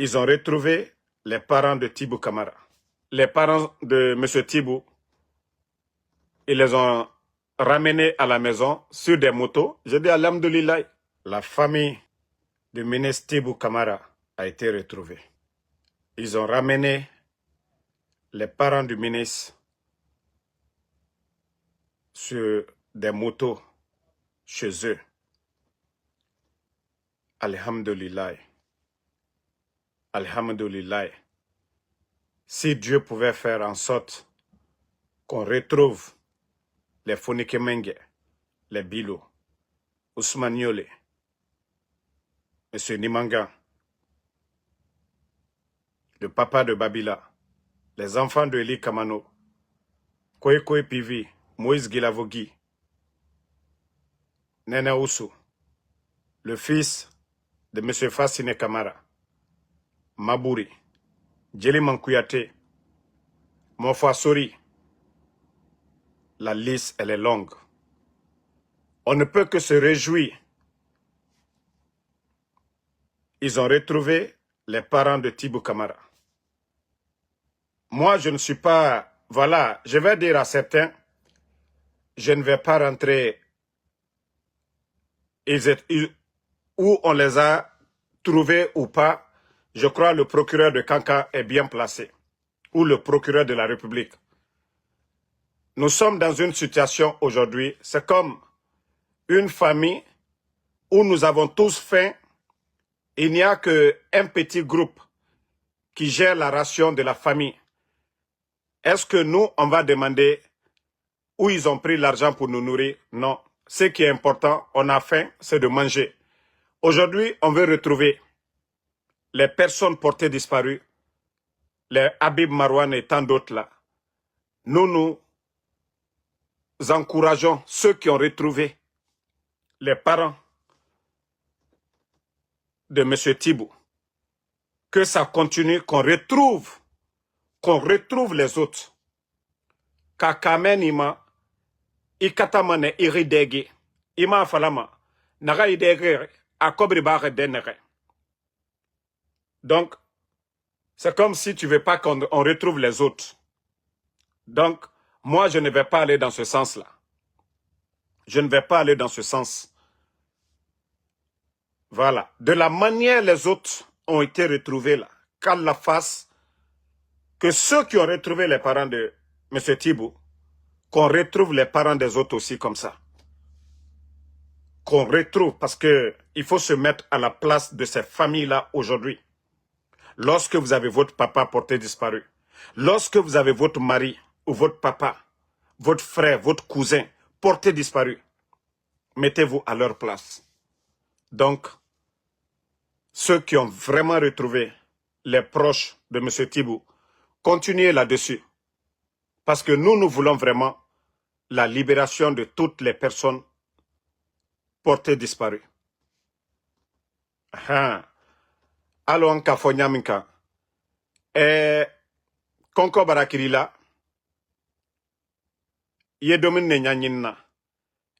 ils ont retrouvé les parents de Tibou Camara. Les parents de M. Tibou, ils les ont ramenés à la maison sur des motos. J'ai dit alhamdoulilah, la famille du ministre Tibou Camara a été retrouvée. Ils ont ramené les parents du ministre sur des motos chez eux. Alhamdulillah. Alhamdulillah. Si Dieu pouvait faire en sorte qu'on retrouve les Fonike Mengue, les Bilo, Ousmane Yole, M. Nimanga, le papa de Babila, les enfants de Eli Kamano, Koe Pivi, Moïse Gilavogui, Nene Oussou, le fils de M. Fassine Kamara, Mabouri, Djeli Mankouyaté, Monfwa Sori. La liste, elle est longue. On ne peut que se réjouir. Ils ont retrouvé les parents de Tibou Camara. Moi, je ne suis pas... Voilà, je vais dire à certains, je ne vais pas rentrer où on les a trouvés ou pas. Je crois que le procureur de Kanka est bien placé. Ou le procureur de la République. Nous sommes dans une situation aujourd'hui, c'est comme une famille où nous avons tous faim. Il n'y a qu'un petit groupe qui gère la ration de la famille. Est-ce que nous, on va demander où ils ont pris l'argent pour nous nourrir? Non. Ce qui est important, on a faim, c'est de manger. Aujourd'hui, on veut retrouver les personnes portées disparues, les Habib Marouane et tant d'autres là. Nous encourageons ceux qui ont retrouvé les parents de M. Tibou. Que ça continue, qu'on retrouve les autres. Kakamen ima, ikatamane iridege, ima falama, naga idege, akobri bare denere. Donc, c'est comme si tu ne veux pas qu'on retrouve les autres. Donc, moi, je ne vais pas aller dans ce sens-là. Je ne vais pas aller dans ce sens. Voilà. De la manière les autres ont été retrouvés là, qu'Allah fasse que ceux qui ont retrouvé les parents de M. Tibou, qu'on retrouve les parents des autres aussi comme ça. Qu'on retrouve, parce qu'il faut se mettre à la place de ces familles-là aujourd'hui. Lorsque vous avez votre papa porté disparu, lorsque vous avez votre mari ou votre papa, votre frère, votre cousin porté disparu, mettez-vous à leur place. Donc, ceux qui ont vraiment retrouvé les proches de M. Tibou, continuez là-dessus. Parce que nous voulons vraiment la libération de toutes les personnes portées disparues. Alors, Kafonyaminka, Konko Barakirila, ye domine nyanyina.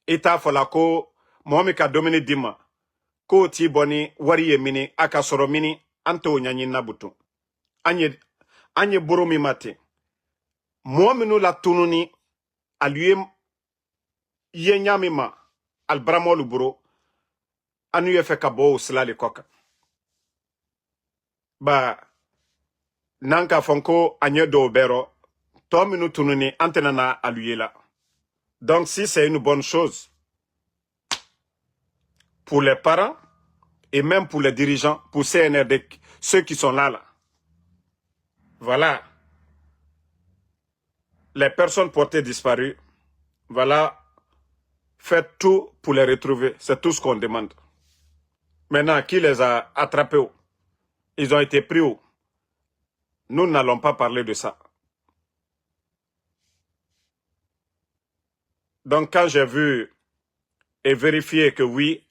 Ita fola ko Mohamika domine dima. Ko ti boni wari ye mini akasoro mini anto nyanyina butu. Anye burumi mate. Mohaminu la tununi aluye ye nyamima albramolu buro anu ye fe kabo silali koka. Ba nanka fonko anye do bero to minu tununi antenana aluye la. Donc si c'est une bonne chose pour les parents et même pour les dirigeants, pour CNRD, ceux qui sont là. Voilà. Les personnes portées disparues, voilà, faites tout pour les retrouver. C'est tout ce qu'on demande. Maintenant, qui les a attrapés où? Ils ont été pris où? Nous n'allons pas parler de ça. Donc, quand j'ai vu et vérifié que oui,